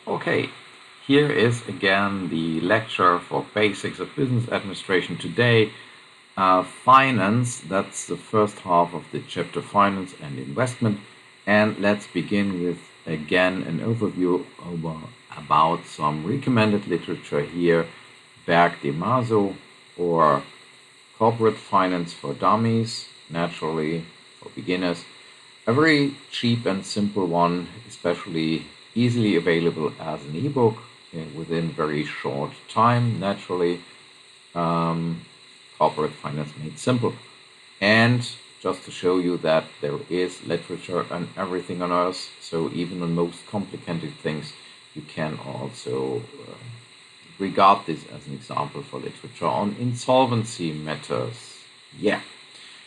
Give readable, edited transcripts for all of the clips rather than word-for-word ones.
Okay, here is again the lecture for Basics of Business Administration today. Finance, that's the first half of the chapter Finance and Investment. And let's begin with again an overview about some recommended literature here. Berg de Mazo, or Corporate Finance for Dummies, naturally for beginners. A very cheap and simple one, especially easily available as an ebook within very short time, naturally. Corporate Finance Made Simple. And just to show you that there is literature on everything on earth, so even on most complicated things, you can also regard this as an example for literature on insolvency matters. Yeah.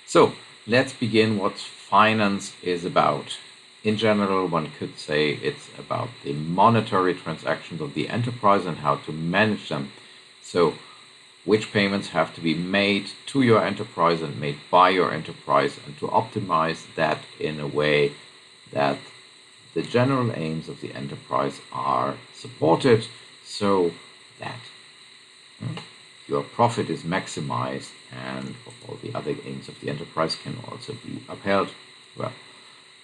So let's begin what finance is about. In general, one could say it's about the monetary transactions of the enterprise and how to manage them. So which payments have to be made to your enterprise and made by your enterprise, and to optimize that in a way that the general aims of the enterprise are supported, so that your profit is maximized and all the other aims of the enterprise can also be upheld. Well,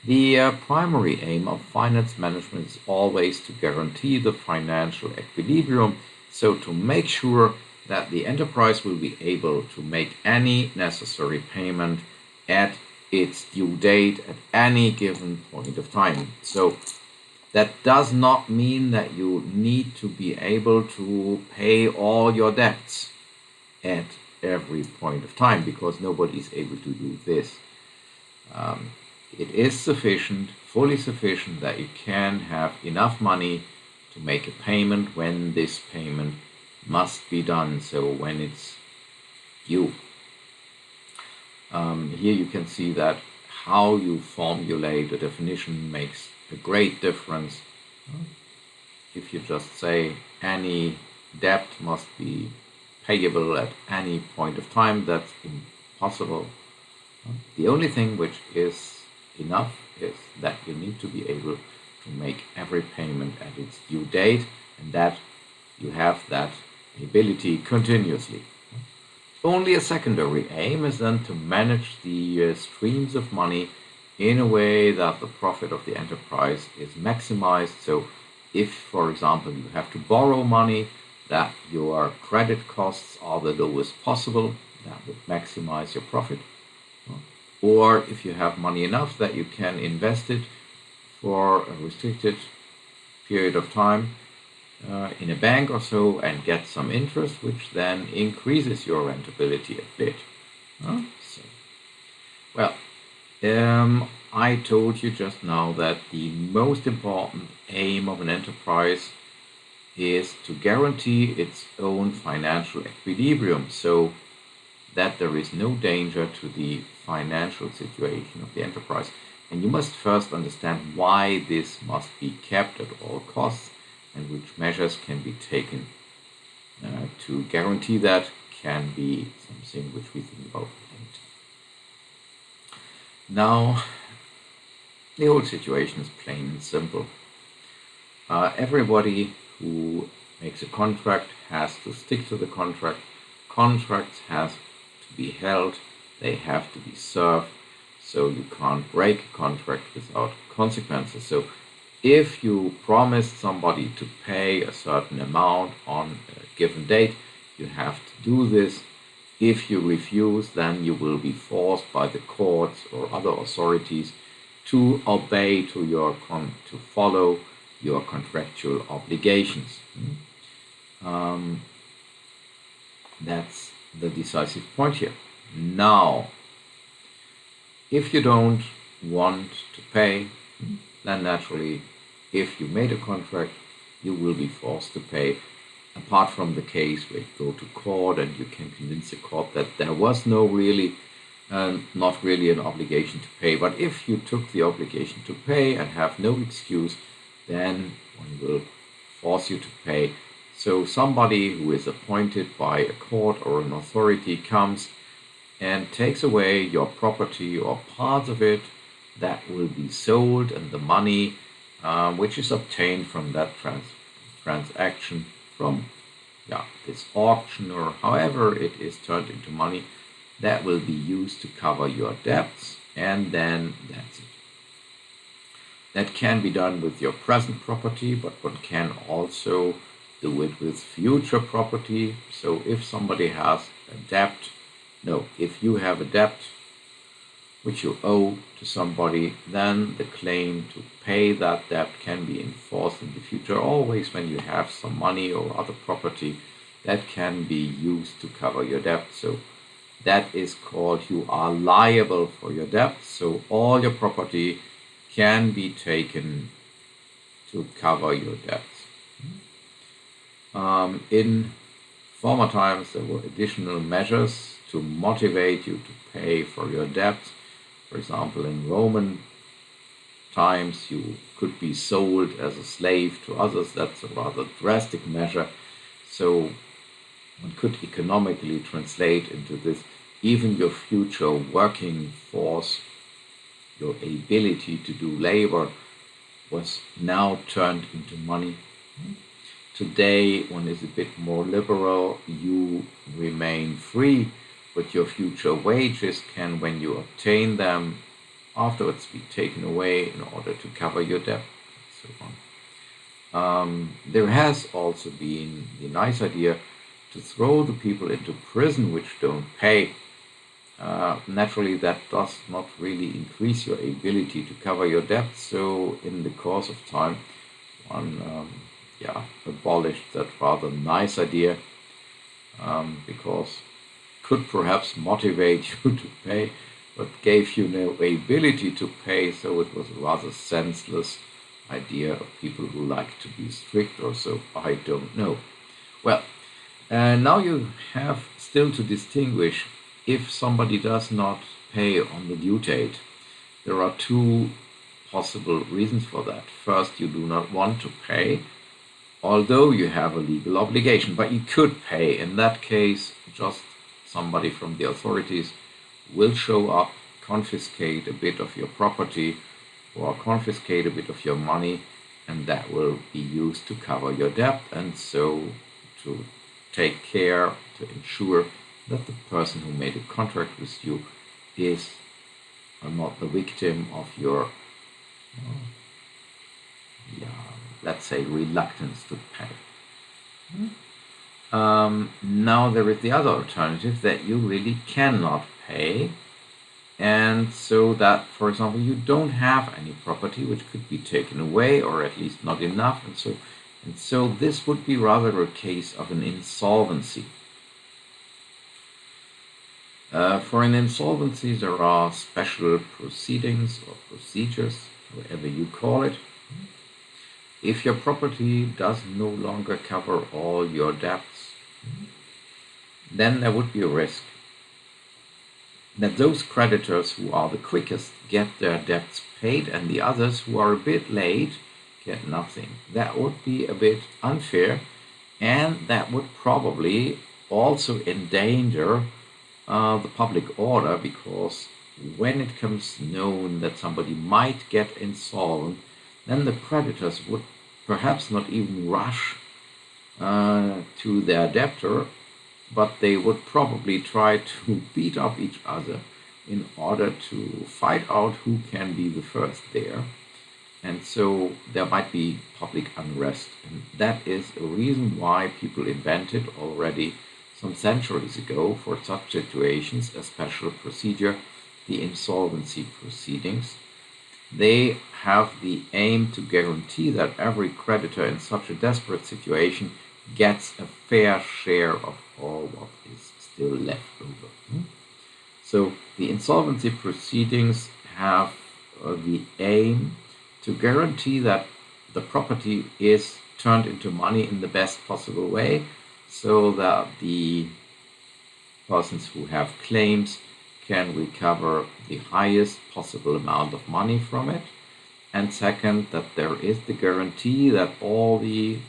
the primary aim of finance management is always to guarantee the financial equilibrium, so to make sure that the enterprise will be able to make any necessary payment at its due date at any given point of time. So that does not mean that you need to be able to pay all your debts at every point of time, because nobody is able to do this. It is sufficient, fully sufficient, that you can have enough money to make a payment when this payment must be done, so when it's due. Here you can see that how you formulate a definition makes a great difference. If you just say any debt must be payable at any point of time, that's impossible. The only thing which is enough is that you need to be able to make every payment at its due date, and that you have that ability continuously. Only a secondary aim is then to manage the streams of money in a way that the profit of the enterprise is maximized. So if, for example, you have to borrow money, that your credit costs are the lowest possible, that would maximize your profit. Or if you have money enough that you can invest it for a restricted period of time in a bank or so and get some interest, which then increases your rentability a bit. I told you just now that the most important aim of an enterprise is to guarantee its own financial equilibrium, so that there is no danger to the financial situation of the enterprise. And you must first understand why this must be kept at all costs, and which measures can be taken to guarantee that can be something which we think about later. Now, the whole situation is plain and simple. Everybody who makes a contract has to stick to the contract. Contracts have to be held, they have to be served, so you can't break a contract without consequences. So if you promised somebody to pay a certain amount on a given date, you have to do this. If you refuse, then you will be forced by the courts or other authorities to obey to follow your contractual obligations. That's the decisive point here. Now, if you don't want to pay, then naturally, if you made a contract, you will be forced to pay, apart from the case where you go to court and you can convince the court that there was not really an obligation to pay. But if you took the obligation to pay and have no excuse, then one will force you to pay. So somebody who is appointed by a court or an authority comes and takes away your property or parts of it that will be sold, and the money which is obtained from that transaction from this auction or however it is turned into money, that will be used to cover your debts, and then that's it. That can be done with your present property, but one can also do it with future property. So if somebody has a debt, if you have a debt which you owe to somebody, then the claim to pay that debt can be enforced in the future. Always when you have some money or other property, that can be used to cover your debt. So that is called, you are liable for your debt. So all your property can be taken to cover your debts. In former times, there were additional measures to motivate you to pay for your debt. For example, in Roman times, you could be sold as a slave to others. That's a rather drastic measure. So one could economically translate into this, even your future working force, your ability to do labor, was now turned into money. Today, one is a bit more liberal. You remain free, but your future wages can, when you obtain them, afterwards be taken away in order to cover your debt, and so on. There has also been the nice idea to throw the people into prison which don't pay. Naturally, that does not really increase your ability to cover your debt. So in the course of time, one abolished that rather nice idea, because could perhaps motivate you to pay, but gave you no ability to pay. So it was a rather senseless idea of people who like to be strict or so. I don't know. Well, now you have still to distinguish if somebody does not pay on the due date. There are two possible reasons for that. First, you do not want to pay, although you have a legal obligation, but you could pay. In that case, just somebody from the authorities will show up, confiscate a bit of your property or confiscate a bit of your money, and that will be used to cover your debt, and so to take care, to ensure that the person who made a contract with you is not the victim of your, let's say, reluctance to pay. Now there is the other alternative, that you really cannot pay, and so that, for example, you don't have any property which could be taken away, or at least not enough, and so this would be rather a case of an insolvency. For an insolvency, there are special proceedings or procedures, however you call it. If your property does no longer cover all your debts, then there would be a risk that those creditors who are the quickest get their debts paid, and the others who are a bit late get nothing. That would be a bit unfair, and that would probably also endanger the public order, because when it comes known that somebody might get insolvent, then the creditors would perhaps not even rush to their debtor, but they would probably try to beat up each other in order to fight out who can be the first there. And so there might be public unrest. And that is a reason why people invented already some centuries ago for such situations a special procedure, the Insolvency Proceedings. They have the aim to guarantee that every creditor in such a desperate situation gets a fair share of all what is still left over. So the Insolvency Proceedings have the aim to guarantee that the property is turned into money in the best possible way, so that the persons who have claims can recover the highest possible amount of money from it. And second, that there is the guarantee that all the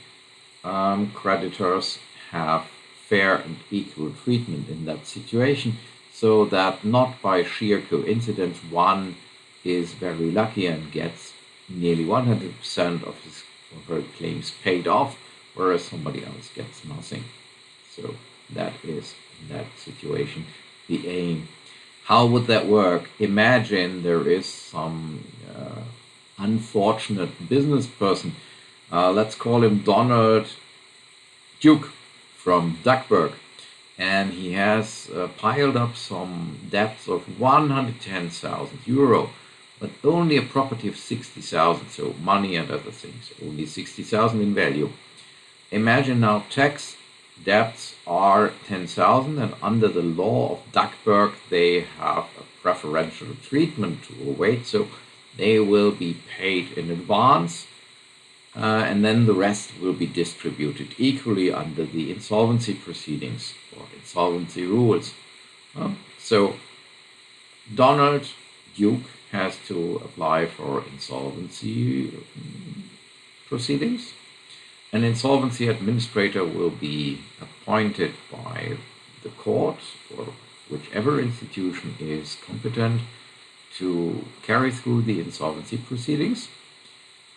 creditors have fair and equal treatment in that situation, so that not by sheer coincidence one is very lucky and gets nearly 100% of his or her claims paid off, whereas somebody else gets nothing. So that is, in that situation, the aim. How would that work? Imagine there is some unfortunate business person. Let's call him Donald Duke from Duckburg. And he has piled up some debts of 110,000 euro, but only a property of 60,000, so money and other things, only 60,000 in value. Imagine now tax debts are 10,000, and under the law of Duckburg they have a preferential treatment to await, so they will be paid in advance, and then the rest will be distributed equally under the insolvency proceedings or insolvency rules. So Donald Duke has to apply for insolvency proceedings. An insolvency administrator will be appointed by the court or whichever institution is competent to carry through the insolvency proceedings.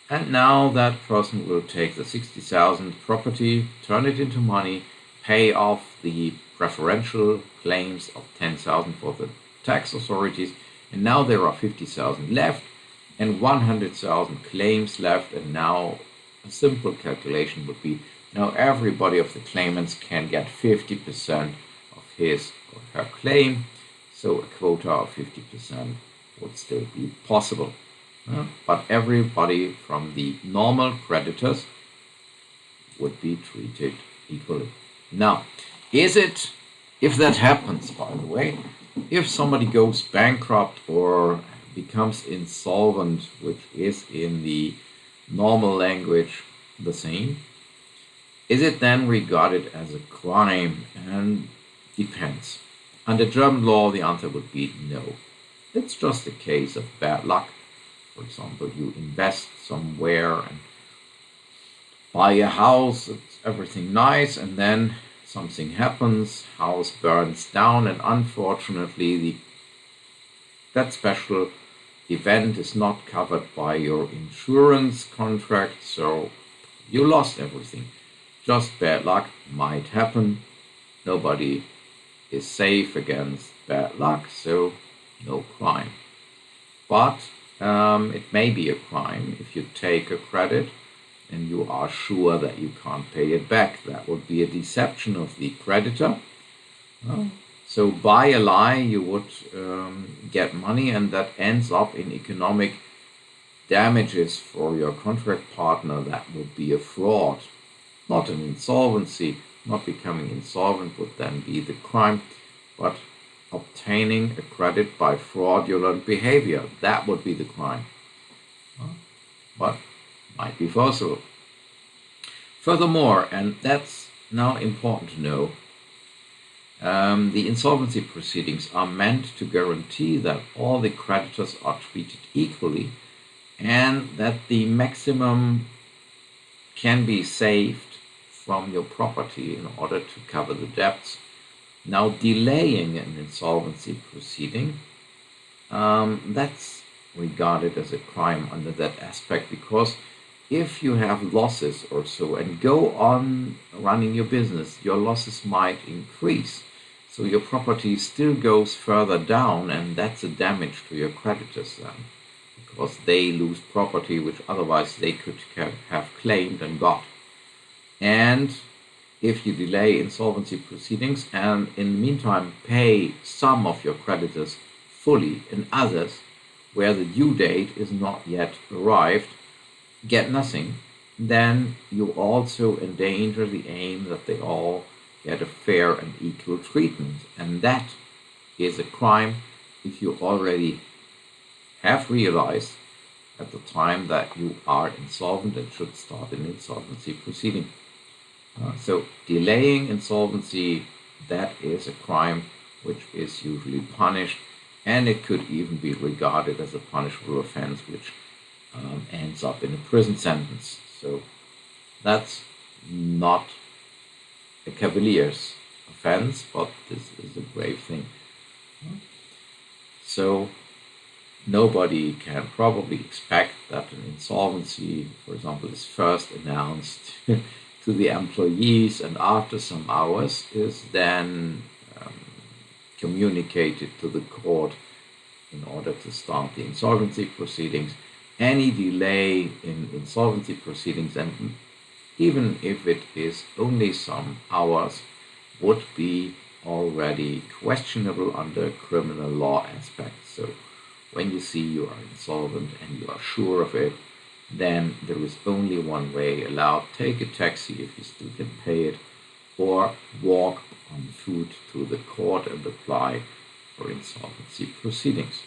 And now that person will take the 60,000 property, turn it into money, pay off the preferential claims of 10,000 for the tax authorities, and now there are 50,000 left and 100,000 claims left, and now a simple calculation would be, now everybody of the claimants can get 50% of his or her claim, so a quota of 50% would still be possible. But everybody from the normal creditors would be treated equally. Now, if that happens, by the way, if somebody goes bankrupt or becomes insolvent, which is in the normal language the same, is it then regarded as a crime? And depends. Under German law, the answer would be no. It's just a case of bad luck. For example, you invest somewhere and buy a house, it's everything nice, and then something happens, house burns down, and unfortunately that special event is not covered by your insurance contract, so you lost everything. Just bad luck, might happen. Nobody is safe against bad luck, so no crime. But it may be a crime if you take a credit and you are sure that you can't pay it back. That would be a deception of the creditor. So by a lie you would get money, and that ends up in economic damages for your contract partner. That would be a fraud, not an insolvency. Not becoming insolvent would then be the crime, but obtaining a credit by fraudulent behavior, that would be the crime. But might be possible. Furthermore, and that's now important to know, the insolvency proceedings are meant to guarantee that all the creditors are treated equally and that the maximum can be saved from your property in order to cover the debts. Now, delaying an insolvency proceeding, that's regarded as a crime under that aspect, because if you have losses or so and go on running your business, your losses might increase. So your property still goes further down, and that's a damage to your creditors then, because they lose property which otherwise they could have claimed and got. And if you delay insolvency proceedings and in the meantime pay some of your creditors fully and others where the due date is not yet arrived get nothing, then you also endanger the aim that they all get a fair and equal treatment. And that is a crime if you already have realized at the time that you are insolvent and should start an insolvency proceeding. So delaying insolvency, that is a crime which is usually punished, and it could even be regarded as a punishable offense which ends up in a prison sentence. So that's not a cavalier's offense, but this is a grave thing. So nobody can probably expect that an insolvency, for example, is first announced to the employees, and after some hours is then communicated to the court in order to start the insolvency proceedings. Any delay in insolvency proceedings, and even if it is only some hours, would be already questionable under criminal law aspects. So when you see you are insolvent and you are sure of it, then there is only one way allowed. Take a taxi if you still can pay it, or walk on foot to the court and apply for insolvency proceedings.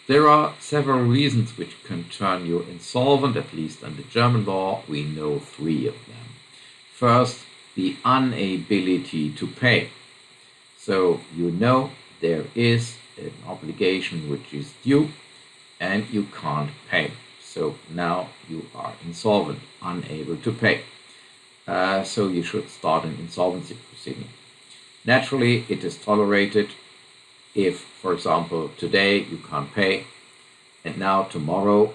There are several reasons which can turn you insolvent. At least under German law, we know 3 of them. First, the inability to pay. So you know there is an obligation which is due and you can't pay. So now you are insolvent, unable to pay. So you should start an insolvency proceeding. Naturally, it is tolerated if, for example, today you can't pay, and now tomorrow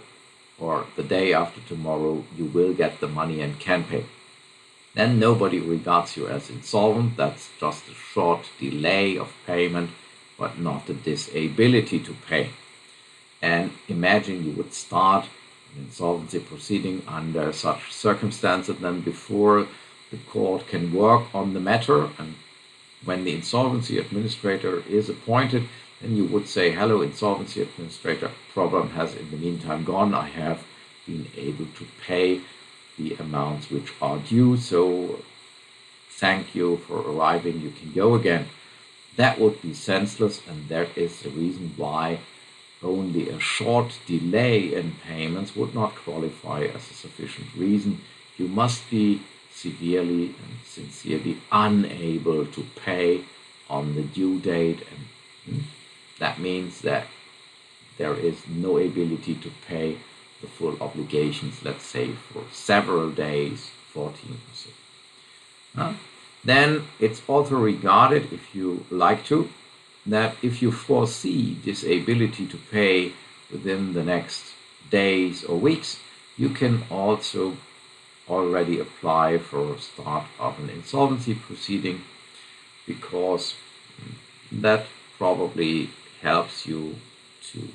or the day after tomorrow you will get the money and can pay. Then nobody regards you as insolvent. That's just a short delay of payment, but not a disability to pay. And imagine you would start an insolvency proceeding under such circumstances, then before the court can work on the matter, and when the insolvency administrator is appointed, then you would say, hello, insolvency administrator, problem has in the meantime gone. I have been able to pay the amounts which are due, so thank you for arriving, you can go again. That would be senseless, and that is the reason why only a short delay in payments would not qualify as a sufficient reason. You must be severely and sincerely unable to pay on the due date, and that means that there is no ability to pay the full obligations, let's say for several days, 14 or so. Then it's also regarded, if you like to, that if you foresee disability to pay within the next days or weeks, you can also already apply for start of an insolvency proceeding, because that probably helps you to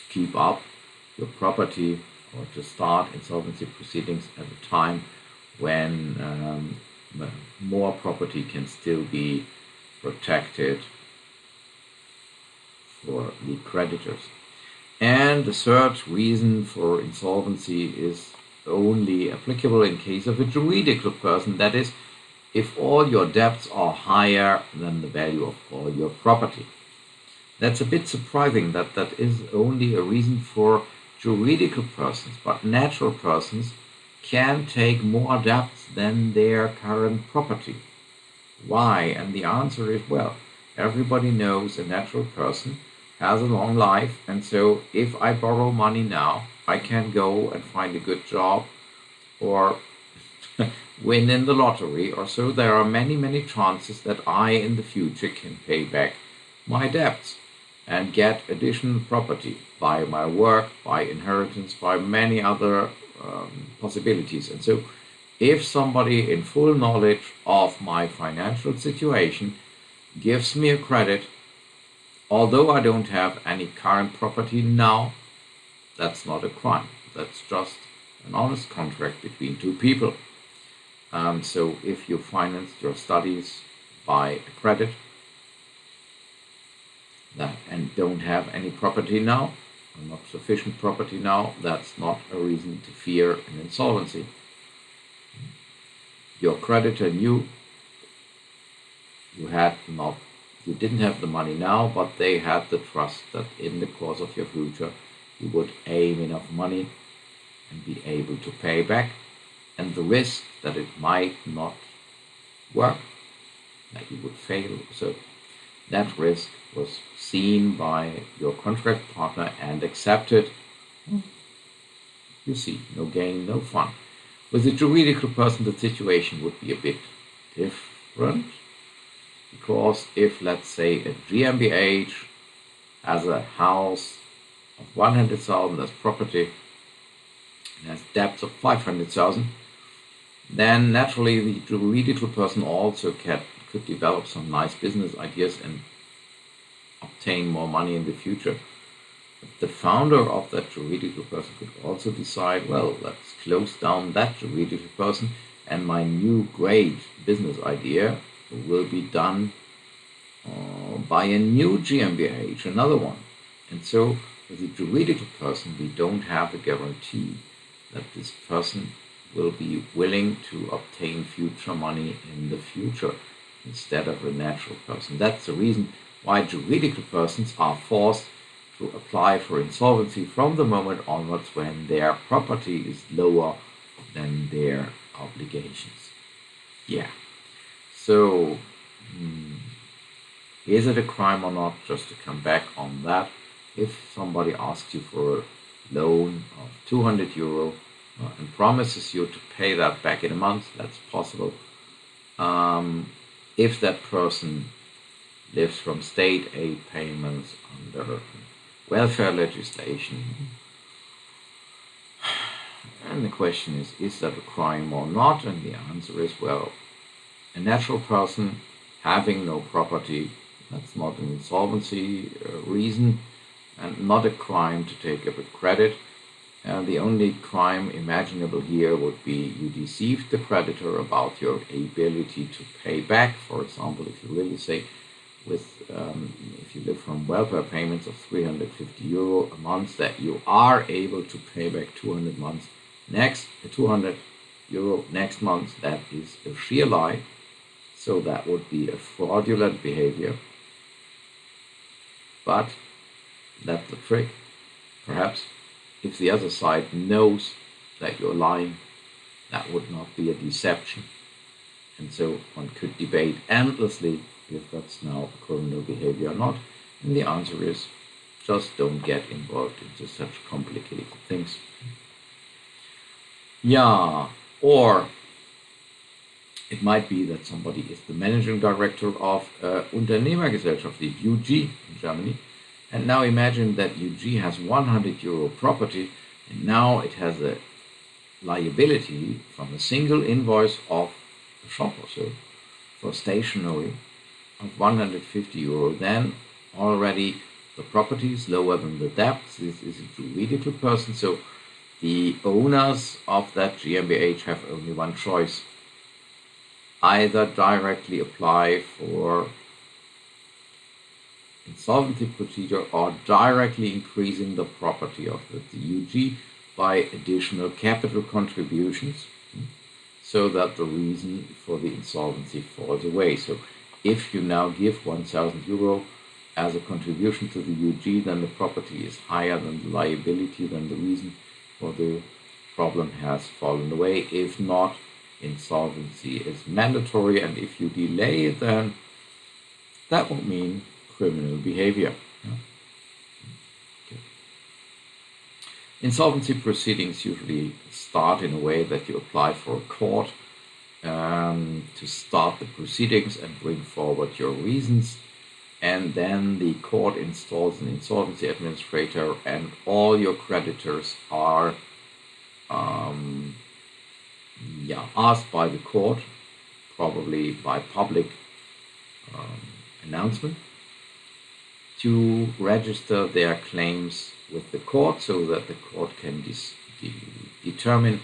keep up your property, or to start insolvency proceedings at a time when more property can still be protected for the creditors. And the third reason for insolvency is only applicable in case of a juridical person, that is, if all your debts are higher than the value of all your property. That's a bit surprising that that is only a reason for juridical persons, but natural persons can take more debts than their current property. Why? And the answer is, well, everybody knows a natural person has a long life, and so if I borrow money now, I can go and find a good job or win in the lottery, or so there are many chances that I in the future can pay back my debts and get additional property by my work, by inheritance, by many other possibilities. And so if somebody in full knowledge of my financial situation gives me a credit, although I don't have any current property now, that's not a crime. That's just an honest contract between two people. So if you financed your studies by a credit and don't have any property now, or not sufficient property now, that's not a reason to fear an insolvency. Your creditor knew you didn't have the money now, but they had the trust that in the course of your future you would aim enough money and be able to pay back, and the risk that it might not work, that you would fail. So that risk was seen by your contract partner and accepted. You see, no gain, no fun. With a juridical person, the situation would be a bit different, because if, let's say, a GmbH has a house of 100,000 as property and has debts of 500,000, then naturally the juridical person also could develop some nice business ideas and obtain more money in the future. But the founder of that juridical person could also decide, well, let's close down that juridical person, and my new great business idea will be done by a new GmbH, another one. And so with the juridical person, we don't have a guarantee that this person will be willing to obtain future money in the future instead of a natural person. That's the reason why juridical persons are forced to apply for insolvency from the moment onwards when their property is lower than their obligations. Yeah. So, is it a crime or not? Just to come back on that, if somebody asks you for a loan of 200 euro and promises you to pay that back in a month, that's possible. If that person lives from state aid payments under welfare legislation, and the question is that a crime or not? And the answer is, well, a natural person having no property, that's not an insolvency reason, and not a crime to take up a credit. The only crime imaginable here would be you deceived the creditor about your ability to pay back. For example, if you really say, if you live from welfare payments of 350 euro a month, that you are able to pay back 200 euro next month, that is a sheer lie. So that would be a fraudulent behavior. But that's the trick. Perhaps if the other side knows that you're lying, that would not be a deception. And so one could debate endlessly if that's now criminal behavior or not. And the answer is, just don't get involved into such complicated things. Yeah, or it might be that somebody is the managing director of Unternehmergesellschaft, the UG in Germany. And now imagine that UG has 100 euro property, and now it has a liability from a single invoice of a shop or so for stationery of 150 euro. Then already the property is lower than the debts. This is a juridical person, so the owners of that GmbH have only one choice: either directly apply for insolvency procedure or directly increasing the property of the UG by additional capital contributions, so that the reason for the insolvency falls away. So if you now give 1,000 euro as a contribution to the UG, then the property is higher than the liability, then the reason for the problem has fallen away. If not, insolvency is mandatory, and if you delay it, then that will mean criminal behavior. Okay. Insolvency proceedings usually start in a way that you apply for a court to start the proceedings and bring forward your reasons, and then the court installs an insolvency administrator, and all your creditors are asked by the court, probably by public announcement, to register their claims with the court, so that the court can determine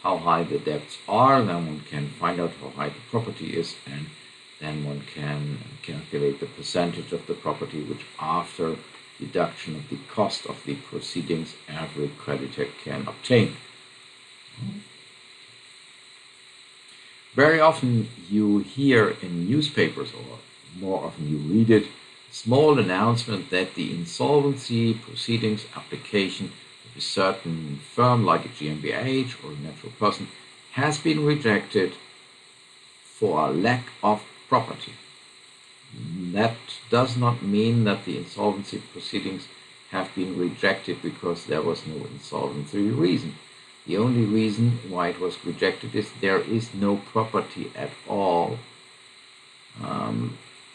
how high the debts are. Then one can find out how high the property is, and then one can calculate the percentage of the property, which after deduction of the cost of the proceedings, every creditor can obtain. Very often you hear in newspapers, or more often you read it, small announcement that the insolvency proceedings application of a certain firm, like a GmbH or a natural person, has been rejected for a lack of property. That does not mean that the insolvency proceedings have been rejected because there was no insolvency reason. The only reason why it was rejected is there is no property at all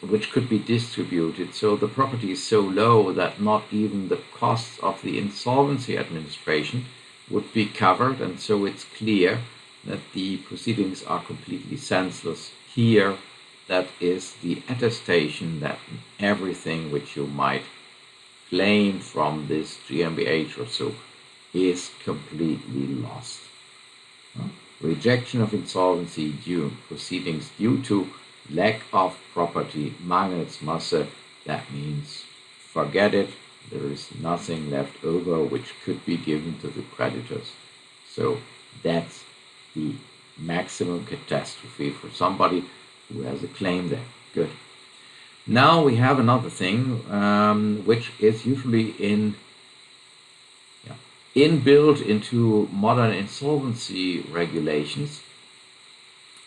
which could be distributed. So the property is so low that not even the costs of the insolvency administration, would be covered, and so it's clear that the proceedings are completely senseless. Here, that is the attestation that everything which you might claim from this GmbH or so is completely lost. Rejection of insolvency due proceedings due to lack of property, Mangelsmasse, that means forget it, there is nothing left over which could be given to the creditors. So that's the maximum catastrophe for somebody who has a claim there. Good. Now we have another thing which is usually inbuilt into modern insolvency regulations,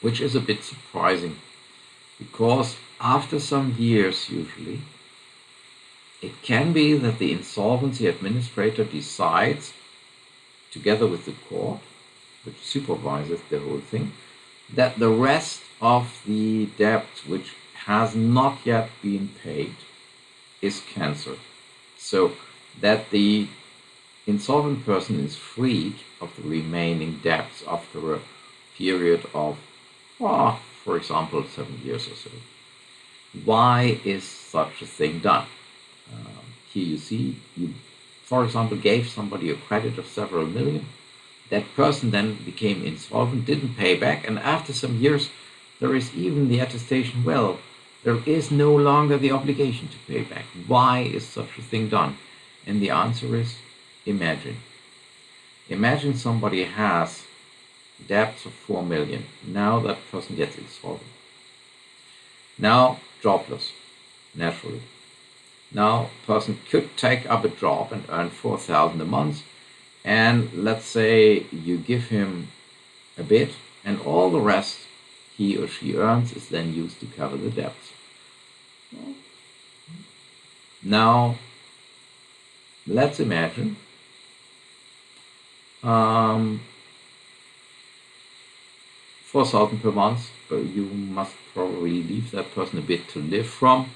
which is a bit surprising, because after some years usually it can be that the insolvency administrator decides, together with the court, which supervises the whole thing, that the rest of the debt which has not yet been paid is cancelled, so that the insolvent person is freed of the remaining debts after a period of, for example, 7 years or so. Why is such a thing done? Here you see, you, for example, gave somebody a credit of several million. That person then became insolvent, didn't pay back, and after some years there is even the attestation, well, there is no longer the obligation to pay back. Why is such a thing done? And the answer is, Imagine somebody has debts of 4 million. Now that person gets insolvent. Now jobless, naturally. Now person could take up a job and earn 4,000 a month, and let's say you give him a bit, and all the rest he or she earns is then used to cover the debts. Now let's imagine 4,000 per month, but you must probably leave that person a bit to live from.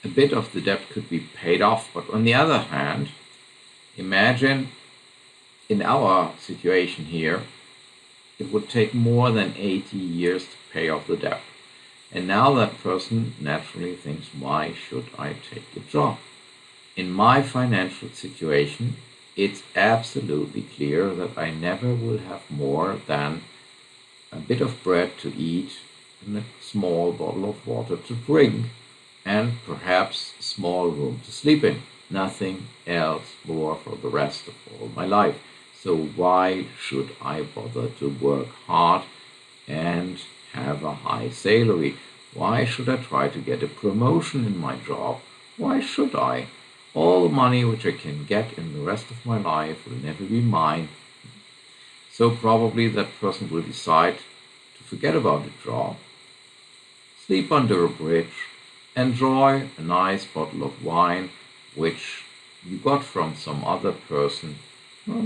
A bit of the debt could be paid off, but on the other hand, imagine in our situation here, it would take more than 80 years to pay off the debt. And now that person naturally thinks, why should I take the job? In my financial situation, it's absolutely clear that I never will have more than a bit of bread to eat and a small bottle of water to drink, and perhaps a small room to sleep in. Nothing else more for the rest of all my life. So why should I bother to work hard and have a high salary? Why should I try to get a promotion in my job? Why should I? All the money which I can get in the rest of my life will never be mine. So probably that person will decide to forget about the job, sleep under a bridge, enjoy a nice bottle of wine which you got from some other person,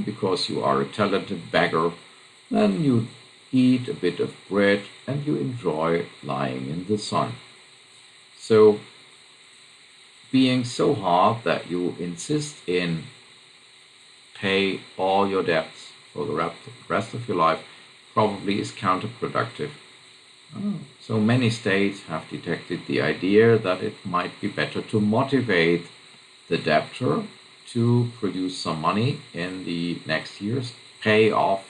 because you are a talented beggar. Then you eat a bit of bread and you enjoy lying in the sun. So being so hard that you insist in pay all your debts for the rest of your life probably is counterproductive. So many states have detected the idea that it might be better to motivate the debtor to produce some money in the next years, pay off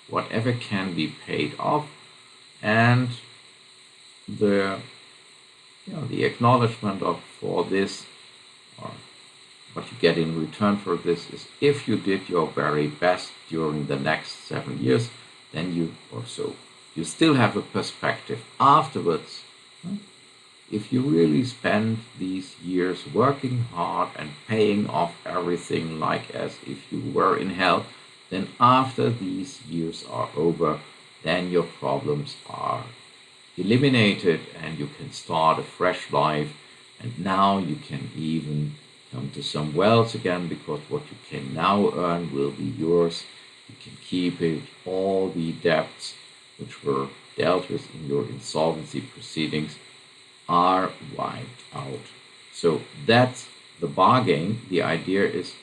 whatever can be paid off, and the acknowledgement for this, or what you get in return for this, is if you did your very best during the next 7 years, then you still have a perspective afterwards. If you really spend these years working hard and paying off everything like as if you were in hell, then after these years are over, then your problems are eliminated and you can start a fresh life, and now you can even come to some wealth again, because what you can now earn will be yours. You can keep it. All the debts which were dealt with in your insolvency proceedings are wiped out. So that's the bargain. The idea is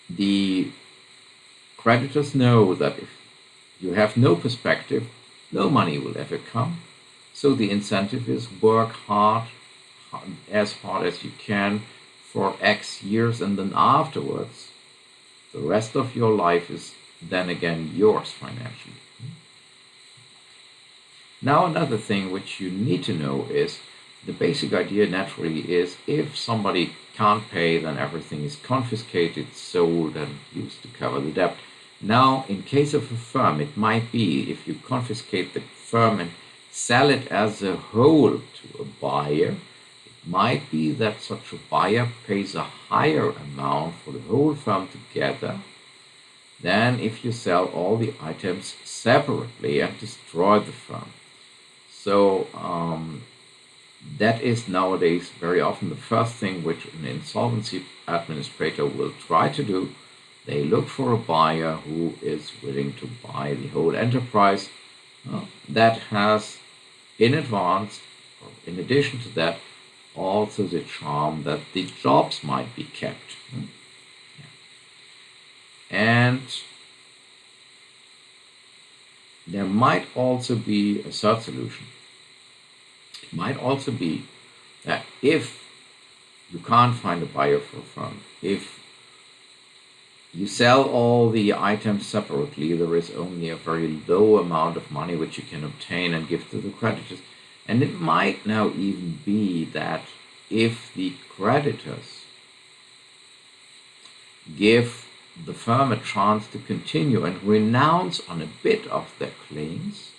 The creditors know that if you have no perspective, no money will ever come. So the incentive is work hard, as hard as you can for X years, and then afterwards, the rest of your life is then again yours financially. Now another thing which you need to know is the basic idea naturally is if somebody can't pay, then everything is confiscated, sold, and used to cover the debt. Now, in case of a firm, it might be if you confiscate the firm and sell it as a whole to a buyer, it might be that such a buyer pays a higher amount for the whole firm together than if you sell all the items separately and destroy the firm. So that is nowadays very often the first thing which an insolvency administrator will try to do. They look for a buyer who is willing to buy the whole enterprise that has in advance, or in addition to that, also the charm that the jobs might be kept. And there might also be a third solution. It might also be that if you can't find a buyer for a firm, if you sell all the items separately, there is only a very low amount of money which you can obtain and give to the creditors. And it might now even be that if the creditors give the firm a chance to continue and renounce on a bit of their claims,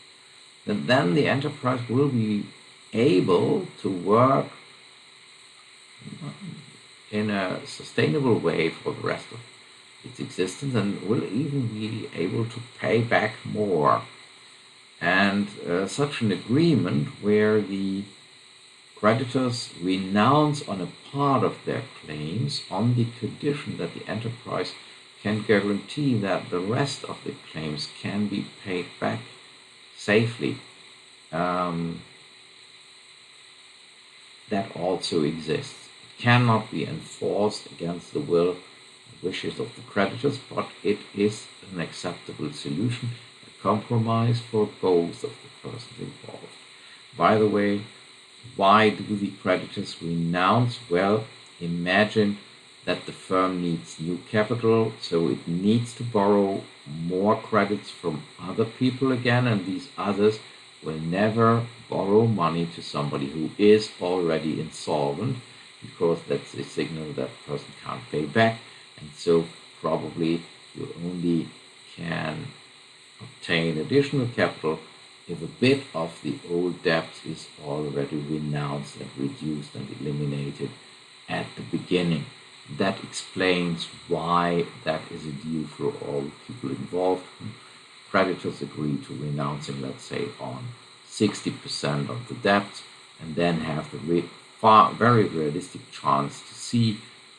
then the enterprise will be able to work in a sustainable way for the rest of its existence and will even be able to pay back more. And such an agreement where the creditors renounce on a part of their claims on the condition that the enterprise can guarantee that the rest of the claims can be paid back safely. That also exists. It cannot be enforced against the will and wishes of the creditors, but it is an acceptable solution, a compromise for both of the persons involved. By the way, why do the creditors renounce? Well, imagine that the firm needs new capital, so it needs to borrow more credits from other people again, and these others will never borrow money to somebody who is already insolvent, because that's a signal that person can't pay back, and so probably you only can obtain additional capital if a bit of the old debt is already renounced and reduced and eliminated at the beginning. That explains why that is a deal for all people involved. Creditors agree to renouncing, let's say, on 60% of the debt, and then have the very realistic chance to see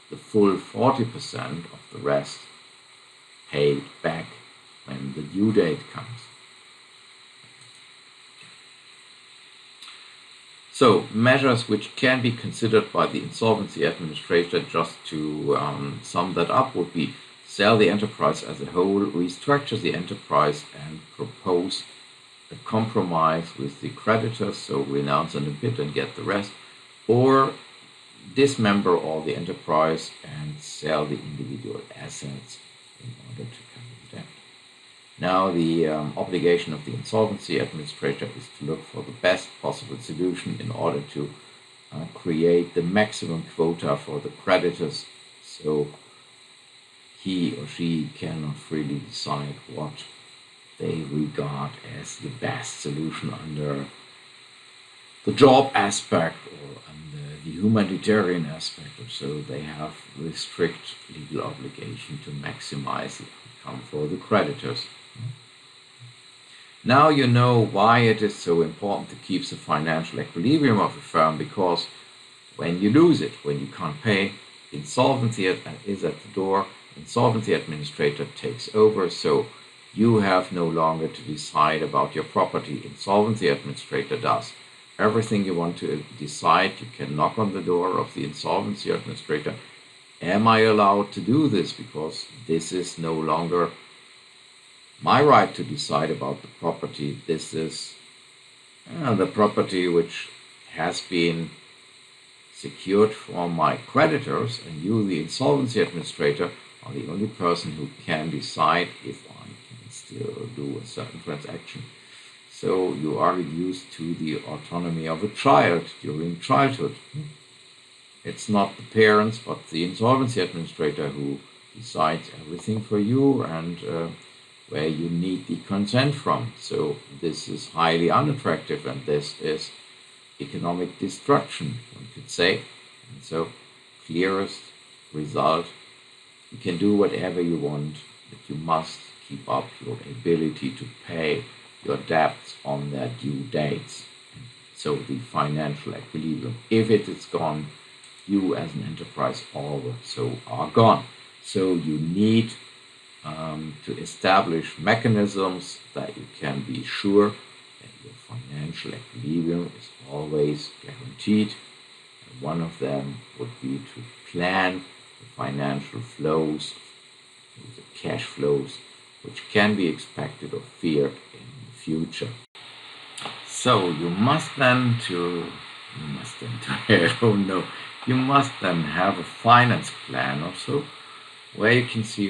the full 40% of the rest paid back when the due date comes. So, measures which can be considered by the insolvency administrator, just to sum that up, would be sell the enterprise as a whole, restructure the enterprise, and propose a compromise with the creditors, so renounce on a bit and get the rest, or dismember all the enterprise and sell the individual assets in order to cover the debt. Now, the obligation of the insolvency administrator is to look for the best possible solution in order to create the maximum quota for the creditors, so he or she cannot freely decide what they regard as the best solution under the job aspect or under the humanitarian aspect, or so they have the strict legal obligation to maximize the outcome for the creditors. Now you know why it is so important to keep the financial equilibrium of a firm, because when you lose it, when you can't pay, insolvency is at the door, insolvency administrator takes over, so you have no longer to decide about your property. Insolvency administrator does. Everything you want to decide, you can knock on the door of the insolvency administrator Am I allowed to do this? Because this is no longer my right to decide about the property. This is the property which has been secured from my creditors, and you, the insolvency administrator, are the only person who can decide if I can still do a certain transaction. So you are reduced to the autonomy of a child during childhood. It's not the parents, but the insolvency administrator who decides everything for you, and where you need the consent from. So this is highly unattractive, and this is economic destruction, one could say. And so, clearest result, you can do whatever you want, but you must keep up your ability to pay your debts on their due dates. So the financial equilibrium, if it is gone, you as an enterprise also are gone. So you need to establish mechanisms that you can be sure that your financial equilibrium is always guaranteed. And one of them would be to plan the financial flows, the cash flows, which can be expected or feared in the future. So you must then have a finance plan also, where you can see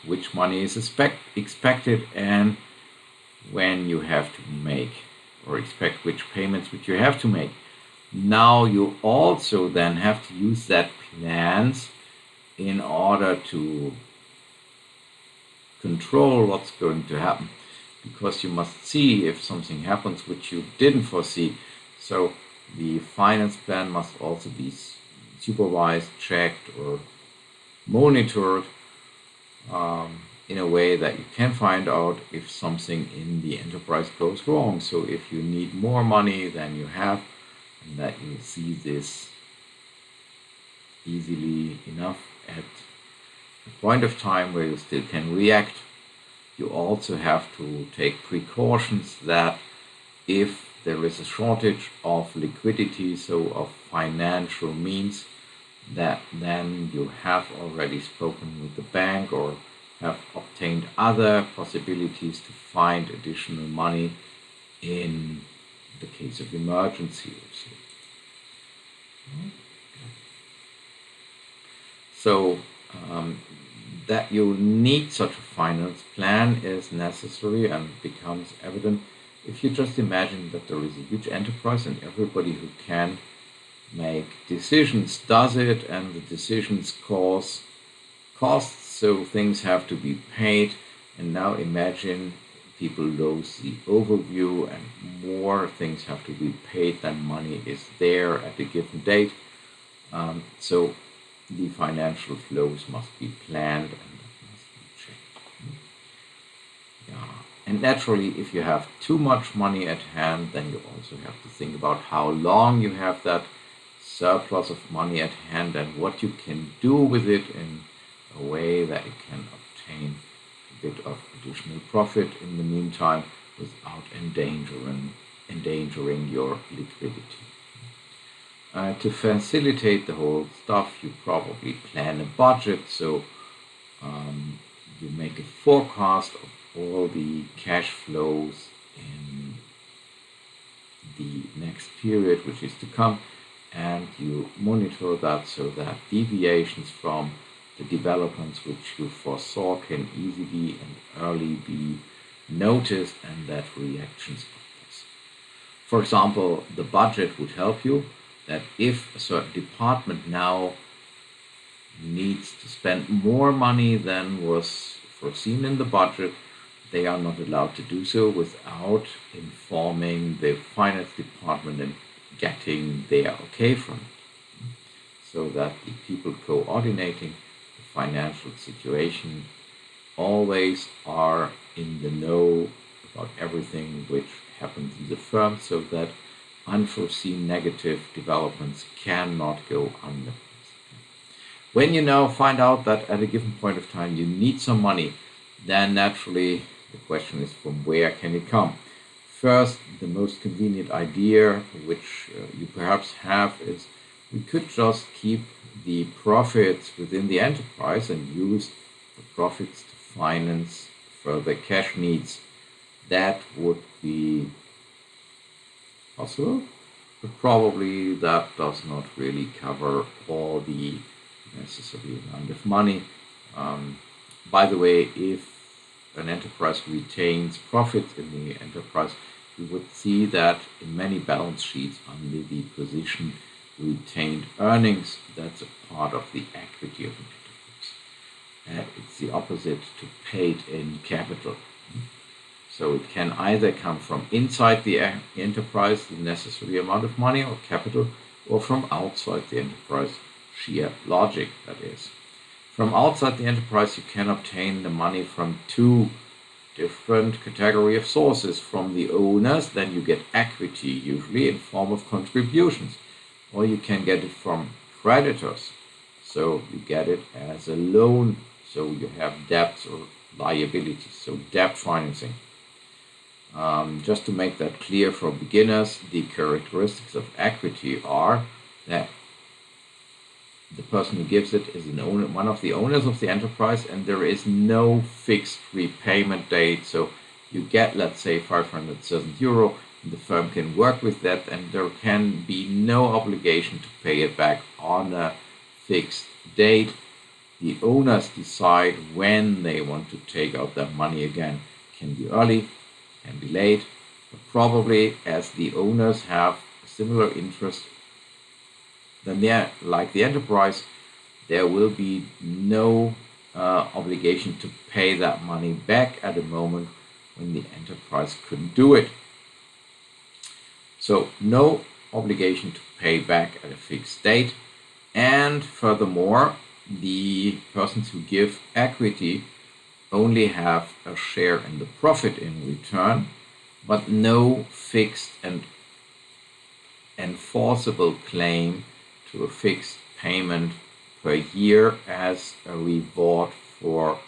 which money is expected, and when you have to make or expect which payments which you have to make. Now you also then have to use that plans in order to control what's going to happen, because you must see if something happens which you didn't foresee. So the finance plan must also be supervised, checked, or monitored in a way that you can find out if something in the enterprise goes wrong. So if you need more money than you have, and that you see this easily enough at a point of time where you still can react, you also have to take precautions that if there is a shortage of liquidity, so of financial means, that then you have already spoken with the bank or have obtained other possibilities to find additional money in the case of emergency. So that you need such a finance plan is necessary and becomes evident if you just imagine that there is a huge enterprise and everybody who can make decisions does it, and the decisions cause costs, so things have to be paid. And now imagine people lose the overview and more things have to be paid than money is there at a given date. So the financial flows must be planned and must be checked. Yeah. And naturally, if you have too much money at hand, then you also have to think about how long you have that surplus of money at hand and what you can do with it in a way that you can obtain a bit of additional profit in the meantime without endangering your liquidity. To facilitate the whole stuff, you probably plan a budget, so you make a forecast of all the cash flows in the next period which is to come, and you monitor that so that deviations from the developments which you foresaw can easily and early be noticed, and that reactions are possible. For example, the budget would help you that if a certain department now needs to spend more money than was foreseen in the budget, they are not allowed to do so without informing the finance department and getting their okay from it. So that the people coordinating the financial situation always are in the know about everything which happens in the firm, so that unforeseen negative developments cannot go unnoticed. When you now find out that at a given point of time you need some money, then naturally the question is, from where can it come? First, the most convenient idea which you perhaps have is we could just keep the profits within the enterprise and use the profits to finance further cash needs. That would be possible, but probably that does not really cover all the necessary amount of money. By the way, if an enterprise retains profits in the enterprise, you would see that in many balance sheets under the position retained earnings, that's a part of the equity of an enterprise. It's the opposite to paid-in capital. So it can either come from inside the enterprise, the necessary amount of money or capital, or from outside the enterprise, sheer logic, that is. From outside the enterprise, you can obtain the money from two different category of sources. From the owners, then you get equity, usually in form of contributions, or you can get it from creditors. So you get it as a loan, so you have debts or liabilities, so debt financing. Just to make that clear for beginners, the characteristics of equity are that the person who gives it is one of the owners of the enterprise, and there is no fixed repayment date. So you get, let's say, 500,000 euro, and the firm can work with that, and there can be no obligation to pay it back on a fixed date. The owners decide when they want to take out their money again. It can be early, can be late, but probably as the owners have a similar interest then like the enterprise, there will be no obligation to pay that money back at a moment when the enterprise couldn't do it. So no obligation to pay back at a fixed date, and furthermore, the persons who give equity only have a share in the profit in return, but no fixed and enforceable claim to a fixed payment per year as a reward for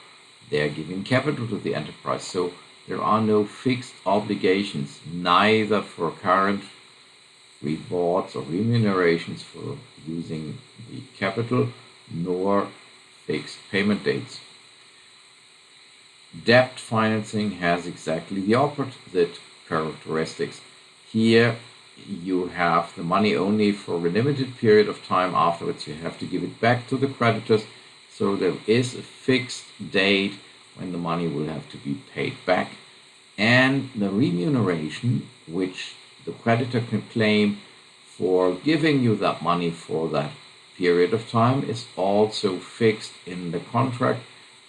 their giving capital to the enterprise. So there are no fixed obligations, neither for current rewards or remunerations for using the capital, nor fixed payment dates. Debt financing has exactly the opposite characteristics. Here you have the money only for a limited period of time. Afterwards you have to give it back to the creditors, so there is a fixed date when the money will have to be paid back, and the remuneration which the creditor can claim for giving you that money for that period of time is also fixed in the contract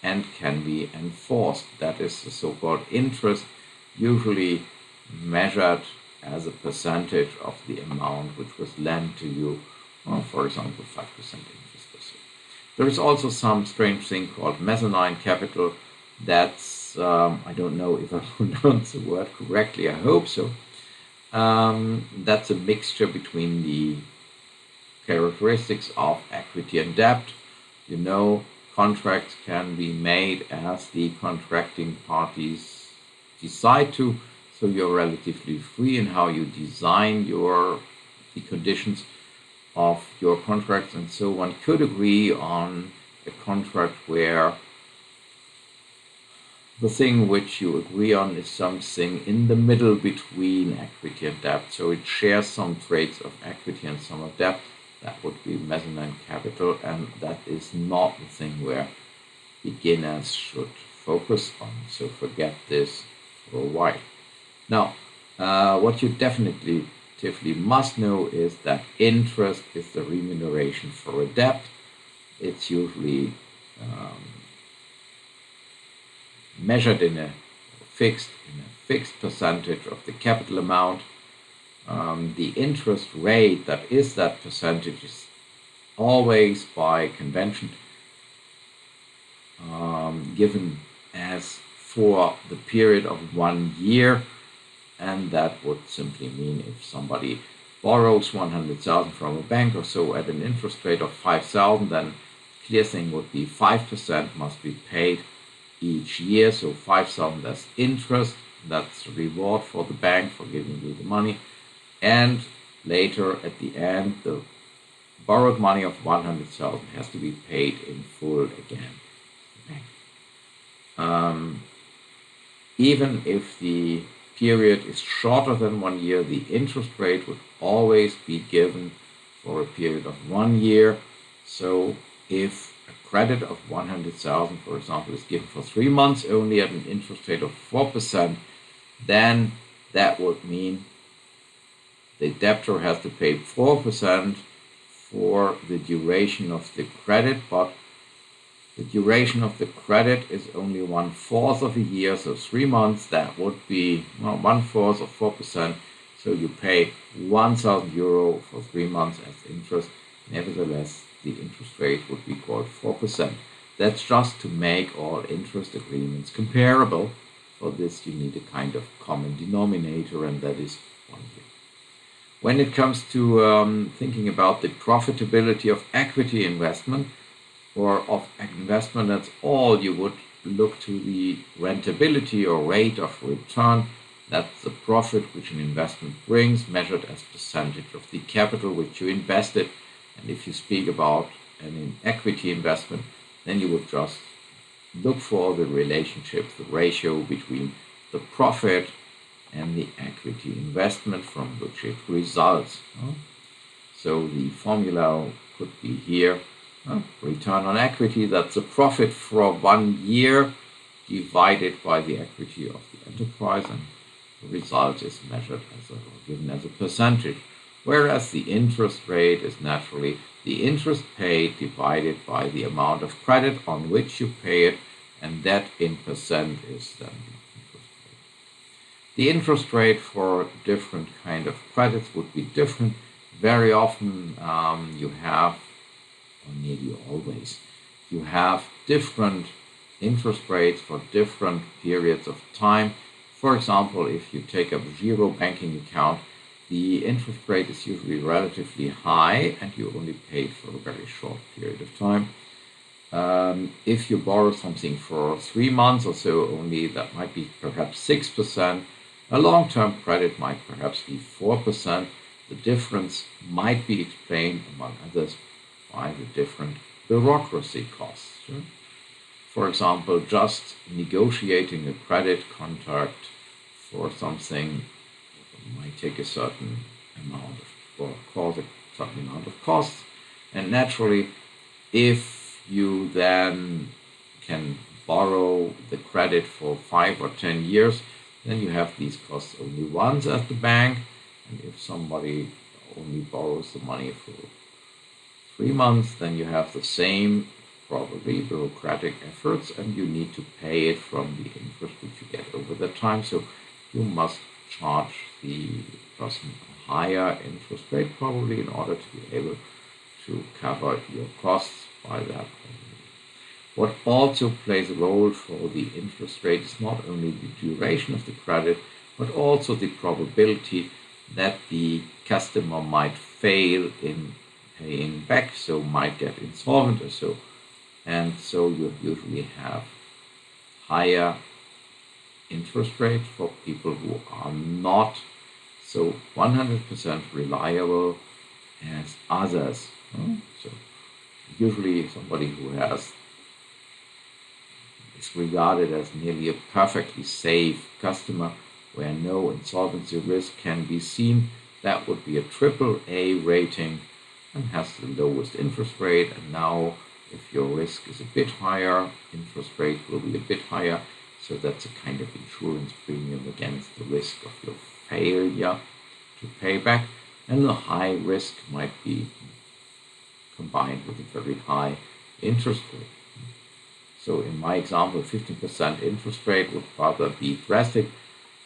and can be enforced. That is the so-called interest, usually measured as a percentage of the amount which was lent to you, for example, 5% interest or so. There is also some strange thing called Mezzanine Capital. That's, I don't know if I pronounce the word correctly, I hope so. That's a mixture between the characteristics of equity and debt. You know, contracts can be made as the contracting parties decide to, so you're relatively free in how you design the conditions of your contracts, and so one could agree on a contract where the thing which you agree on is something in the middle between equity and debt. So it shares some traits of equity and some of debt. That would be mezzanine capital, and that is not the thing where beginners should focus on. So forget this for a while. Now, what you definitely must know is that interest is the remuneration for a debt. It's usually measured in a fixed percentage of the capital amount. The interest rate that is that percentage is always by convention given as for the period of 1 year, and that would simply mean if somebody borrows 100,000 from a bank or so at an interest rate of 5,000, then clear thing would be 5% must be paid each year. So 5,000 as interest, that's the reward for the bank for giving you the money, and later at the end the borrowed money of 100,000 has to be paid in full again. Even if the period is shorter than 1 year, the interest rate would always be given for a period of 1 year. So if a credit of 100,000, for example, is given for 3 months only at an interest rate of 4%, then that would mean the debtor has to pay 4% for the duration of the credit, but the duration of the credit is only 1/4 of a year, so 3 months, that would be 1/4 of 4%. So you pay 1,000 euro for 3 months as interest. Nevertheless, the interest rate would be called 4%. That's just to make all interest agreements comparable. For this, you need a kind of common denominator, and that is 1 year. When it comes to thinking about the profitability of equity investment, or of investment, that's all, you would look to the rentability or rate of return. That's the profit which an investment brings, measured as percentage of the capital which you invested. And if you speak about an equity investment, then you would just look for the relationship, the ratio between the profit and the equity investment from which it results. So the formula could be here. Return on equity, that's the profit for 1 year divided by the equity of the enterprise, and the result is measured as given as a percentage. Whereas the interest rate is naturally the interest paid divided by the amount of credit on which you pay it, and that in percent is then the interest rate. The interest rate for different kind of credits would be different. Very often you have, or nearly always, you have different interest rates for different periods of time. For example, if you take a zero banking account, the interest rate is usually relatively high and you only pay for a very short period of time. If you borrow something for 3 months or so only, that might be perhaps 6%. A long-term credit might perhaps be 4%. The difference might be explained, among others, by the different bureaucracy costs. For example, just negotiating a credit contract for something might take a certain amount of, or cause a certain amount of costs. And naturally, if you then can borrow the credit for 5 or 10 years, then you have these costs only once at the bank. And if somebody only borrows the money for 3 months, then you have the same, probably, bureaucratic efforts, and you need to pay it from the interest which you get over the time. So you must charge the person a higher interest rate, probably, in order to be able to cover your costs by that. What also plays a role for the interest rate is not only the duration of the credit, but also the probability that the customer might fail in paying back, so might get insolvent or so. And so you usually have higher interest rates for people who are not so 100% reliable as others. So usually somebody who is regarded as nearly a perfectly safe customer where no insolvency risk can be seen, that would be a AAA rating and has the lowest interest rate. And now if your risk is a bit higher, interest rate will be a bit higher. So that's a kind of insurance premium against the risk of your failure to pay back. And the high risk might be combined with a very high interest rate. So in my example, 15% interest rate would rather be drastic.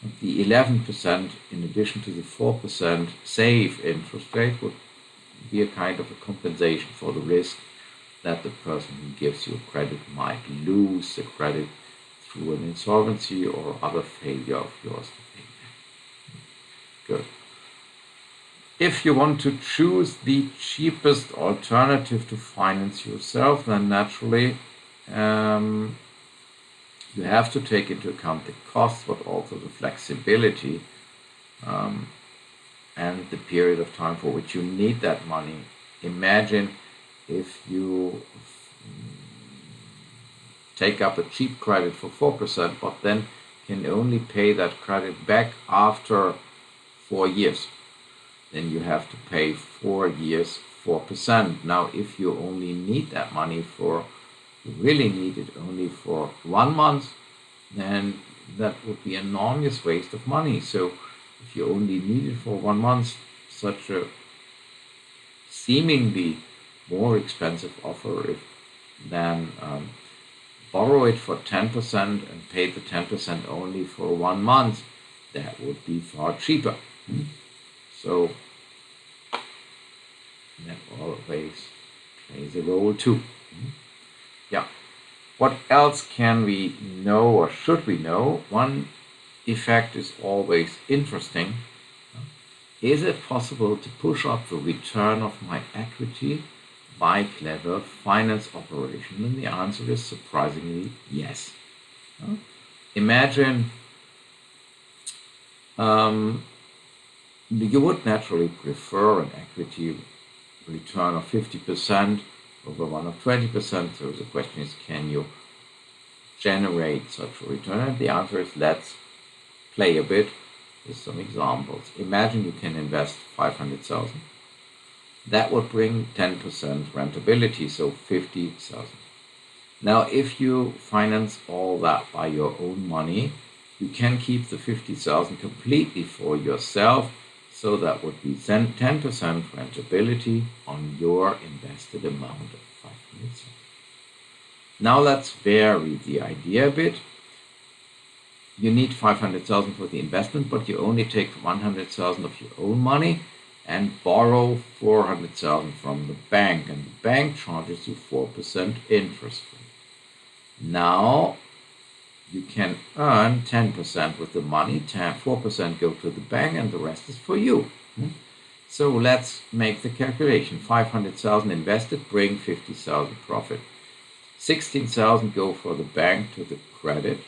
And the 11%, in addition to the 4% safe interest rate, would be a kind of a compensation for the risk that the person who gives you credit might lose the credit through an insolvency or other failure of yours to pay back. Good. If you want to choose the cheapest alternative to finance yourself, then naturally you have to take into account the cost, but also the flexibility and the period of time for which you need that money Imagine if you take up a cheap credit for 4%, but then can only pay that credit back after 4 years. Then you have to pay 4 years 4%. Now, if you only need that money you really need it only for 1 month, then that would be an enormous waste of money. So if you only need it for 1 month, such a seemingly more expensive offer than borrow it for 10% and pay the 10% only for 1 month, that would be far cheaper. So that always plays a role too. Yeah. What else can we know or should we know? One effect is always interesting. Is it possible to push up the return of my equity by clever finance operation? And the answer is surprisingly yes. Imagine you would naturally prefer an equity return of 50% over one of 20%. So the question is, can you generate such a return? And the answer is, let's play a bit with some examples. Imagine you can invest 500,000. That would bring 10% rentability, so 50,000. Now, if you finance all that by your own money, you can keep the 50,000 completely for yourself. So that would be 10% rentability on your invested amount of 500,000. Now let's vary the idea a bit. You need 500,000 for the investment, but you only take 100,000 of your own money and borrow 400,000 from the bank, and the bank charges you 4% interest rate. Now you can earn 10% with the money, 4% go to the bank, and the rest is for you. So let's make the calculation. 500,000 invested, bring 50,000 profit. 16,000 go for the bank to the credit,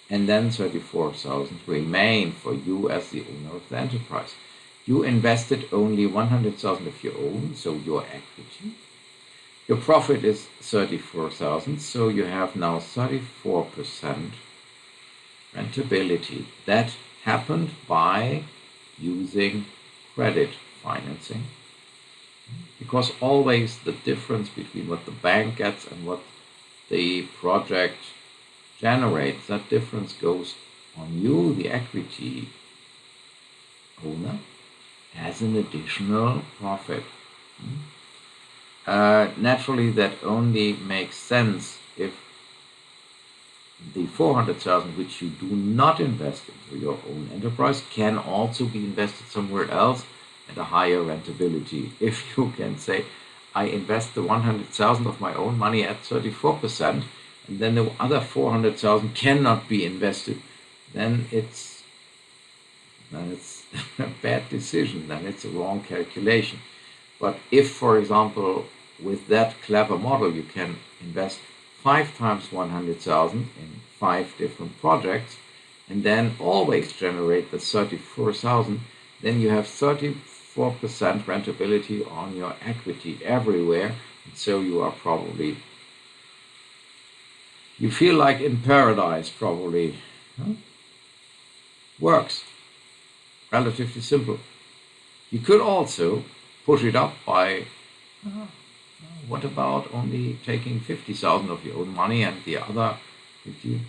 and then 34,000 remain for you as the owner of the enterprise. You invested only 100,000 of your own, so your equity. Your profit is 34,000, so you have now 34% rentability. That happened by using credit financing, because always the difference between what the bank gets and what the project generates, that difference goes on you, the equity owner, as an additional profit. Naturally, that only makes sense if the 400,000 which you do not invest into your own enterprise can also be invested somewhere else at a higher rentability. If you can say, I invest the 100,000 of my own money at 34%, and then the other 400,000 cannot be invested, then it's a bad decision, then it's a wrong calculation. But if, for example, with that clever model, you can invest 5 times 100,000 in 5 different projects, and then always generate the 34,000, then you have 34% rentability on your equity everywhere. And so you feel like in paradise, probably. Works. Relatively simple. You could also push it up by, what about only taking 50,000 of your own money, and the other 50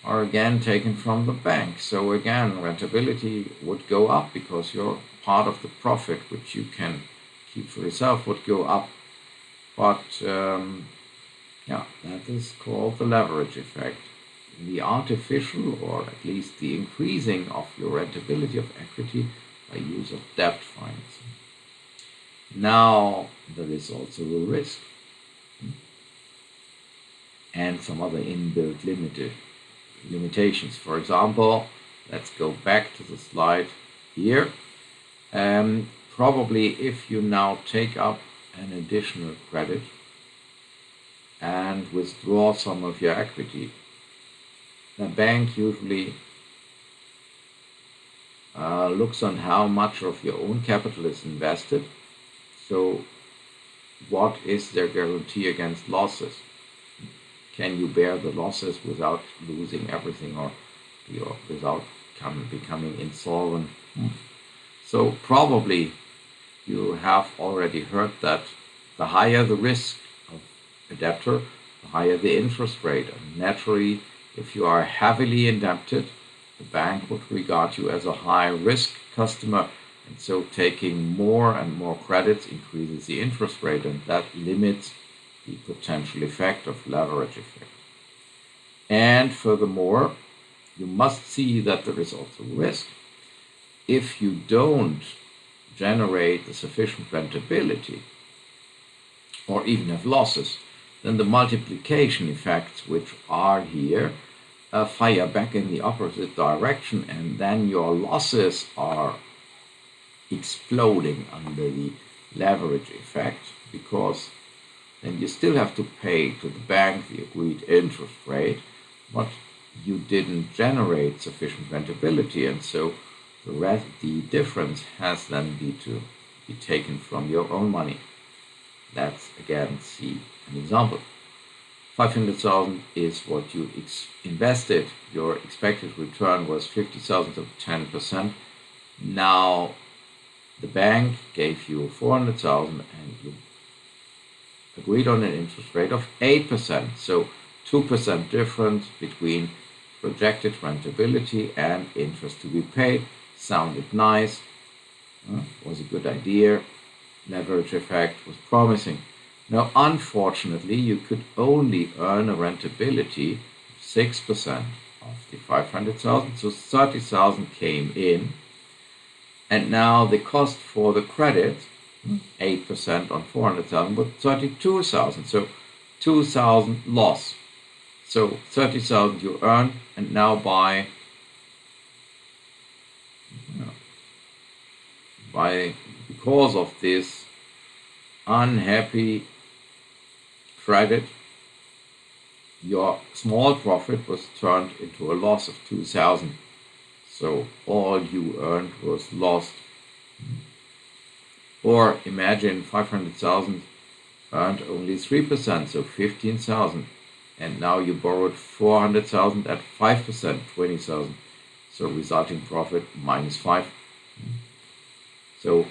are again taken from the bank. So again, rentability would go up because your part of the profit, which you can keep for yourself, would go up. But that is called the leverage effect. The artificial, or at least the increasing of your rentability of equity by use of debt financing. Now, there is also a risk and some other inbuilt limitations. For example, let's go back to the slide here. Probably if you now take up an additional credit and withdraw some of your equity, the bank usually looks on how much of your own capital is invested So what is their guarantee against losses? Can you bear the losses without losing everything, or without becoming insolvent? So probably you have already heard that the higher the risk of a debtor, the higher the interest rate. And naturally, if you are heavily indebted, the bank would regard you as a high-risk customer, and so taking more and more credits increases the interest rate, and that limits the potential effect of leverage effect. And furthermore, you must see that there is also risk. If you don't generate the sufficient rentability, or even have losses, then the multiplication effects which are here fire back in the opposite direction, and then your losses are exploding under the leverage effect, because then you still have to pay to the bank the agreed interest rate, but you didn't generate sufficient rentability, and so the difference has then to be taken from your own money. Let's again see an example. 500,000 is what you invested. Your expected return was 50,000 of 10%. Now the bank gave you 400,000 and you agreed on an interest rate of 8%. So 2% difference between projected rentability and interest to be paid. Sounded nice, was a good idea. Leverage effect was promising. Now, unfortunately, you could only earn a rentability of 6% of the 500,000, so 30,000 came in, and now the cost for the credit, 8% on 400,000, but 32,000, so 2,000 loss. So 30,000 you earn, and now because of this unhappy credit, your small profit was turned into a loss of 2,000. So all you earned was lost. Or imagine 500,000 earned only 3%, so 15,000. And now you borrowed 400,000 at 5%, 20,000. So resulting profit -5. So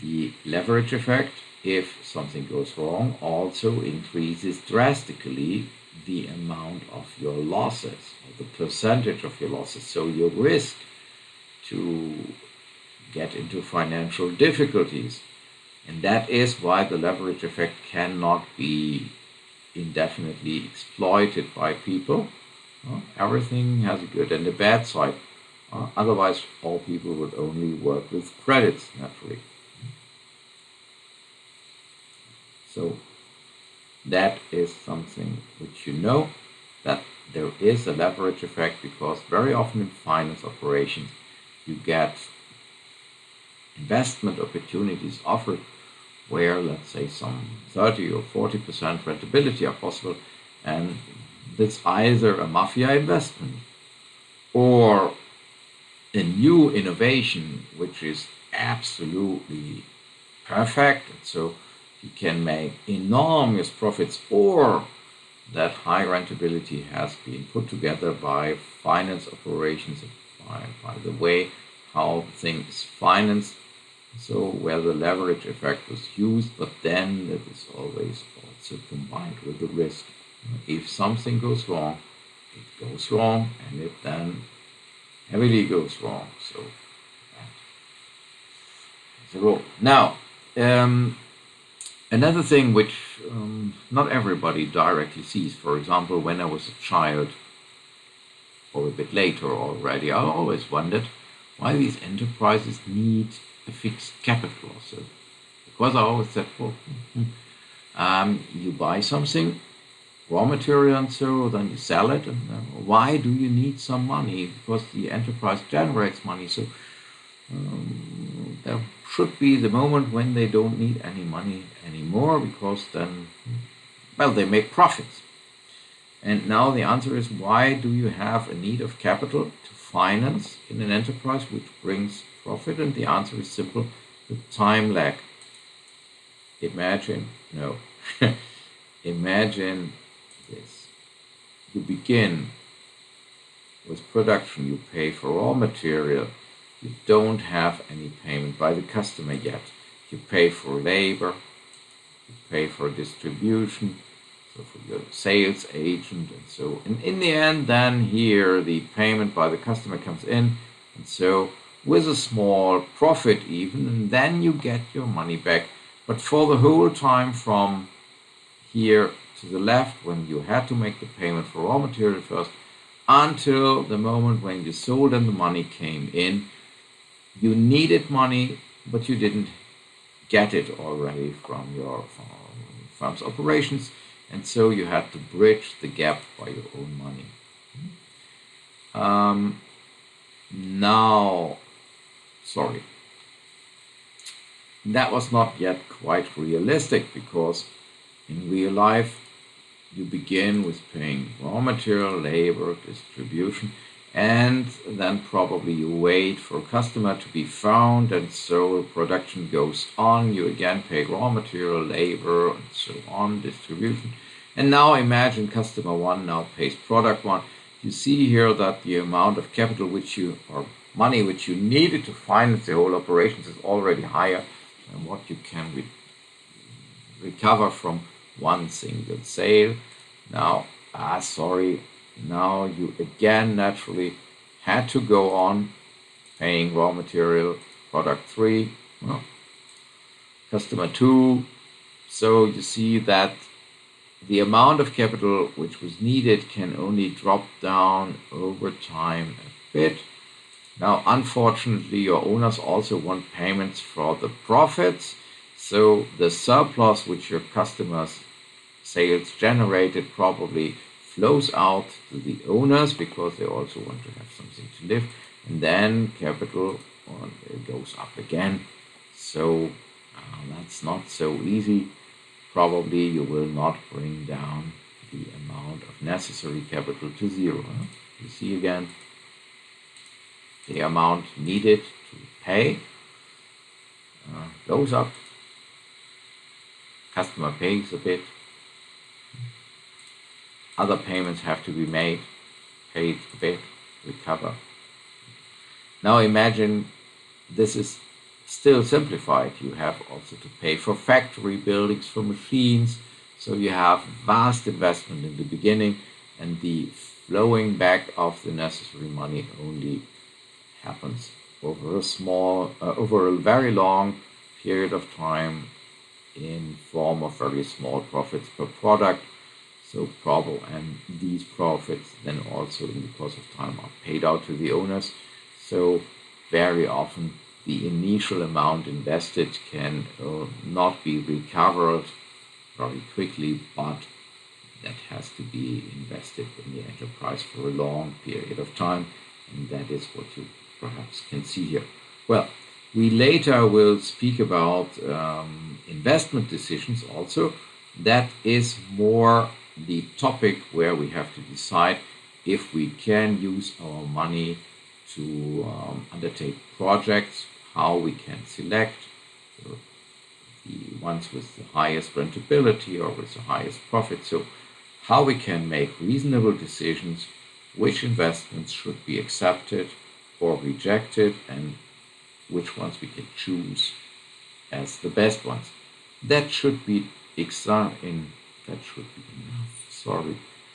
the leverage effect, if something goes wrong, also increases drastically the amount of your losses, or the percentage of your losses. So your risk to get into financial difficulties. And that is why the leverage effect cannot be indefinitely exploited by people. Everything has a good and a bad side. Otherwise, all people would only work with credits, naturally. So that is something which you know, that there is a leverage effect, because very often in finance operations you get investment opportunities offered where, let's say, some 30 or 40% rentability are possible, and that's either a mafia investment or a new innovation which is absolutely perfect, and so you can make enormous profits, or that high rentability has been put together by finance operations, by the way how things is financed, so where the leverage effect was used, but then that is always also combined with the risk. If something goes wrong, it goes wrong, and it then heavily goes wrong. So that's the rule. Now, another thing which not everybody directly sees, for example, when I was a child, or a bit later already, I always wondered why these enterprises need a fixed capital. So, because I always said, well, you buy something, raw material, and so then you sell it, and why do you need some money? Because the enterprise generates money, so there should be the moment when they don't need any money anymore, because then, well, they make profits. And now the answer is, why do you have a need of capital to finance in an enterprise which brings profit? And the answer is simple: the time lag. Imagine, no, imagine this. You begin with production, you pay for raw material, you don't have any payment by the customer yet. You pay for labor, you pay for distribution, so for your sales agent, and so in the end, then here the payment by the customer comes in, and so with a small profit even, and then you get your money back. But for the whole time from here to the left, when you had to make the payment for raw material first, until the moment when you sold and the money came in, you needed money, but you didn't get it already from your firm's operations, and so you had to bridge the gap by your own money. Now, sorry, that was not yet quite realistic, because in real life you begin with paying raw material, labor, distribution, and then probably you wait for a customer to be found, and so production goes on. You again pay raw material, labor, and so on, distribution. And now imagine customer one now pays product one. You see here that the amount of capital or money which you needed to finance the whole operations is already higher than what you can recover from one single sale. Now, sorry, now you again naturally had to go on paying raw material, product 3, well, customer 2. So you see that the amount of capital which was needed can only drop down over time a bit. Now, unfortunately, your owners also want payments for the profits. So the surplus which your customers' sales generated probably flows out to the owners, because they also want to have something to live, and then capital goes up again. So that's not so easy. Probably you will not bring down the amount of necessary capital to zero. You see again, the amount needed to pay goes up. Customer pays a bit. Other payments have to be made, paid a bit, recover. Now imagine this is still simplified. You have also to pay for factory buildings, for machines. So you have vast investment in the beginning, and the flowing back of the necessary money only happens over a very long period of time in form of very small profits per product. So and these profits then also in the course of time are paid out to the owners. So very often the initial amount invested can not be recovered very quickly, but that has to be invested in the enterprise for a long period of time, and that is what you perhaps can see here. Well, we later will speak about investment decisions also. That is more the topic where we have to decide if we can use our money to undertake projects, how we can select the ones with the highest rentability or with the highest profit. So how we can make reasonable decisions, which investments should be accepted or rejected, and which ones we can choose as the best ones. That should be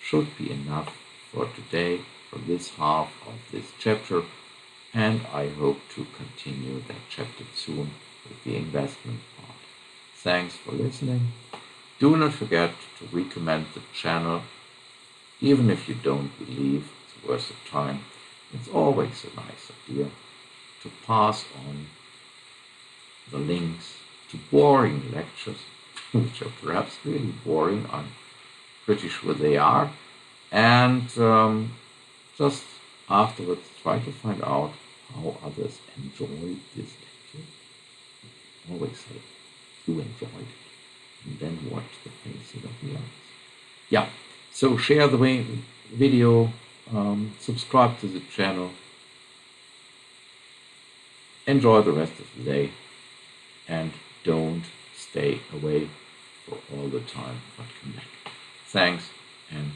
should be enough for today, for this half of this chapter, and I hope to continue that chapter soon with the investment part. Thanks for listening. Do not forget to recommend the channel, even if you don't believe it's worth the time. It's always a nice idea to pass on the links to boring lectures, which are perhaps really boring. I'm pretty sure they are. And just afterwards try to find out how others enjoyed this lecture. Always say you enjoyed it, and then watch the faces of the others. Yeah, so share the video, subscribe to the channel, enjoy the rest of the day, and don't stay away for all the time, but come back. Thanks and